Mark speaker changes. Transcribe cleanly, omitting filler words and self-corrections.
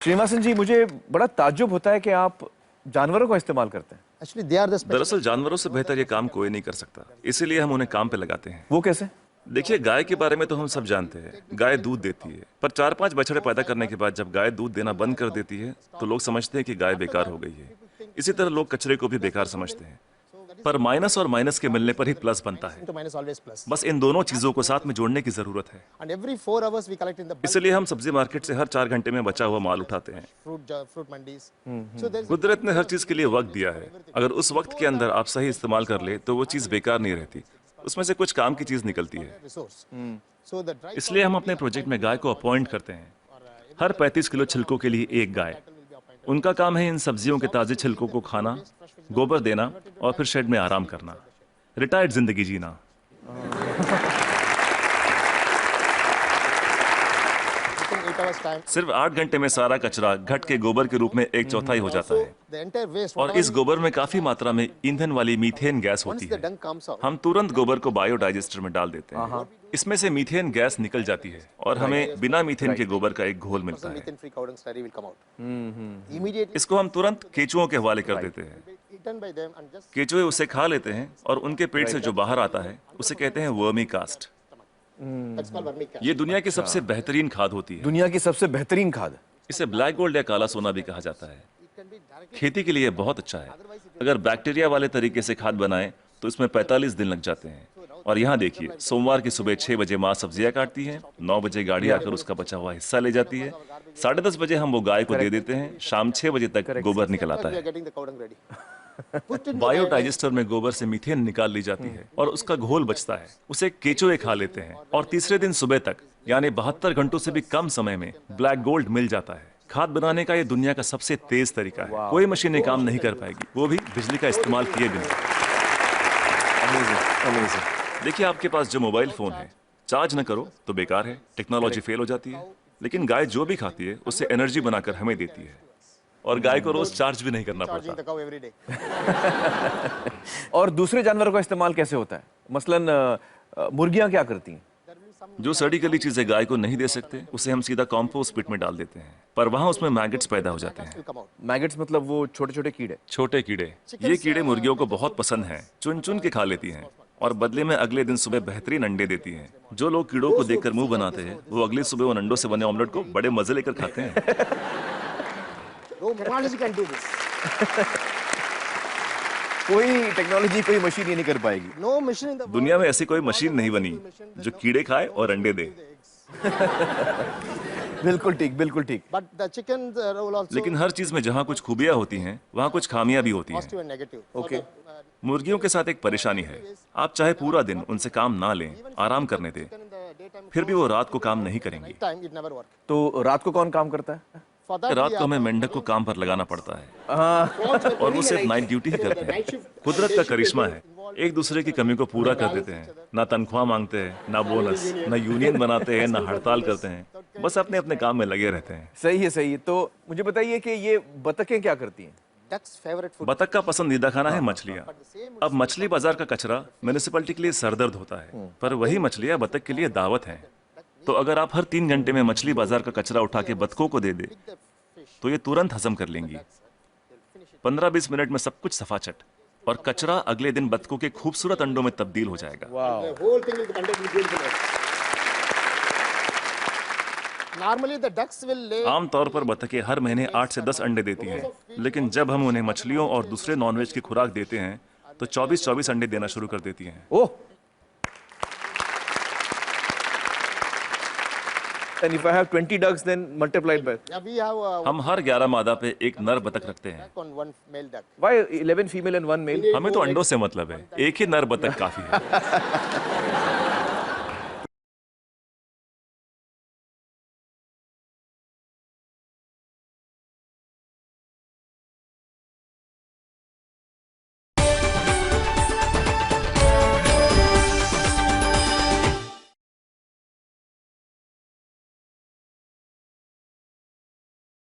Speaker 1: श्रीनिवासन जी, मुझे बड़ा ताज्जुब होता है कि आप जानवरों का इस्तेमाल करते हैं।
Speaker 2: दरअसल जानवरों से बेहतर ये काम कोई नहीं कर सकता, इसीलिए हम उन्हें काम पे लगाते हैं।
Speaker 1: वो कैसे?
Speaker 2: देखिए, गाय के बारे में तो हम सब जानते हैं, गाय दूध देती है, पर 4-5 बछड़े पैदा करने के बाद जब गाय दूध देना बंद कर देती है तो लोग समझते हैं कि गाय बेकार हो गई है। इसी तरह लोग कचरे को भी बेकार समझते हैं, पर माइनस और माइनस के मिलने पर ही प्लस बनता है। बस इन दोनों चीजों को साथ में जोड़ने की जरूरत है। इसलिए हम सब्जी मार्केट से हर 4 घंटे में बचा हुआ माल उठाते हैं। कुदरत ने हर चीज के लिए वक्त दिया है, अगर उस वक्त के अंदर आप सही इस्तेमाल कर ले तो वो चीज बेकार नहीं रहती, उसमें से कुछ काम की चीज निकलती है। इसलिए हम अपने प्रोजेक्ट में गाय को अपॉइंट करते हैं, हर 35 किलो छिलकों के लिए एक गाय। उनका काम है इन सब्जियों के ताजे छिलकों को खाना, गोबर देना और फिर शेड में आराम करना, रिटायर्ड जिंदगी जीना। सिर्फ 8 घंटे में सारा कचरा घट के गोबर के रूप में 1/4 हो जाता है और इस गोबर में काफी मात्रा में ईंधन वाली मीथेन गैस होती है। हम तुरंत गोबर को बायोडाइजेस्टर में डाल देते हैं, इसमें से मीथेन गैस निकल जाती है और हमें बिना मीथेन के गोबर का एक घोल मिलता है। इसको हम तुरंत केंचुओं के हवाले कर देते हैं। केंचुए उसे खा लेते हैं और उनके पेट से जो बाहर आता है उसे कहते हैं वर्मी कास्ट। ये दुनिया की सबसे बेहतरीन खाद होती है।
Speaker 1: दुनिया की सबसे बेहतरीन खाद।
Speaker 2: इसे ब्लैक गोल्ड या काला सोना भी कहा जाता है। खेती के लिए बहुत अच्छा है। अगर बैक्टीरिया वाले तरीके से खाद बनाएं तो इसमें 45 दिन लग जाते हैं। और यहाँ देखिए, सोमवार की सुबह 6 बजे माँ सब्जियां काटती है, 9 बजे गाड़ी आकर उसका बचा हुआ हिस्सा ले जाती है, 10:30 बजे हम वो गाय को दे देते हैं, शाम 6 बजे तक गोबर निकल आता है। बायोडाइजेस्टर में गोबर से मीथेन निकाल ली जाती है और उसका घोल बचता है, उसे केंचुए खा लेते हैं और तीसरे दिन सुबह तक यानी 72 घंटों से भी कम समय में ब्लैक गोल्ड मिल जाता है। खाद बनाने का ये दुनिया का सबसे तेज तरीका है। कोई मशीनें काम नहीं कर पाएगी, वो भी बिजली का इस्तेमाल किए बिना। देखिए, आपके पास जो मोबाइल फोन है, चार्ज न करो तो बेकार है, टेक्नोलॉजी फेल हो जाती है। लेकिन गाय जो भी खाती है उससे एनर्जी बनाकर हमें देती है और गाय को रोज चार्ज भी नहीं करना पड़ता।
Speaker 1: और दूसरे जानवरों का इस्तेमाल कैसे होता है? मसलन मुर्गियां क्या करती हैं?
Speaker 2: जो सड़ी गली चीजें गाय को नहीं दे सकते उसे हम सीधा कॉम्पोस्ट पिट में डाल देते हैं, पर वहाँ उसमें मैगट्स पैदा हो जाते हैं।
Speaker 1: मैगट्स मतलब वो छोटे छोटे कीड़े?
Speaker 2: छोटे कीड़े। ये कीड़े मुर्गियों को बहुत पसंद हैं, चुन चुन के खा लेती हैं और बदले में अगले दिन सुबह बेहतरीन अंडे देती हैं। जो लोग कीड़ों को देखकर मुंह बनाते हैं वो अगली सुबह उन अंडों से बने ऑमलेट को बड़े मजे लेकर खाते हैं।
Speaker 1: कोई टेक्नोलॉजी, कोई मशीन ये नहीं कर पाएगी।
Speaker 2: दुनिया में ऐसी कोई मशीन नहीं बनी जो कीड़े खाए और अंडे दे।
Speaker 1: बिल्कुल ठीक, बिल्कुल ठीक।
Speaker 2: लेकिन हर चीज में जहाँ कुछ खूबियाँ होती हैं वहाँ कुछ खामियां भी होती हैं।
Speaker 1: ओके।
Speaker 2: मुर्गियों के साथ एक परेशानी है, आप चाहे पूरा दिन उनसे काम ना लें, आराम करने दें, फिर भी वो रात को काम नहीं करेंगी।
Speaker 1: तो रात को कौन काम करता है?
Speaker 2: रात को हमें मेंढक को काम पर लगाना पड़ता है और वो सिर्फ नाइट ड्यूटी ही करते हैं। कुदरत का करिश्मा है, एक दूसरे की कमी को पूरा कर देते हैं। ना तनख्वाह मांगते हैं, ना बोनस, ना यूनियन बनाते हैं, ना हड़ताल करते हैं, बस अपने अपने काम में लगे रहते हैं।
Speaker 1: सही है, सही है। तो मुझे बताइए कि ये बतखें क्या करती हैं?
Speaker 2: बतख का पसंदीदा खाना है मछलियाँ। अब मछली बाजार का कचरा म्युनिसिपैलिटी के लिए सरदर्द होता है, पर वही मछलियाँ बतख के लिए दावत हैं। तो अगर आप हर 3 घंटे में मछली बाजार का कचरा उठा के बतखों को दे दे तो ये तुरंत हजम कर लेंगी। 15-20 मिनट में सब कुछ सफाचट और कचरा अगले दिन बतखों के खूबसूरत अंडों में तब्दील हो जाएगा। आमतौर पर बतखें हर महीने 8 से 10 अंडे देती हैं, लेकिन जब हम उन्हें मछलियों और दूसरे नॉनवेज की खुराक देते हैं तो 24-24 अंडे देना शुरू कर देती हैं।
Speaker 1: ओह! And if I have 20 ducks, then multiplied by.
Speaker 2: हम हर 11 मादा पे एक नर बतख रखते हैं।
Speaker 1: Why 11 female and 1 male?
Speaker 2: हमें तो अंडों से मतलब है, एक ही नर बतख काफी है।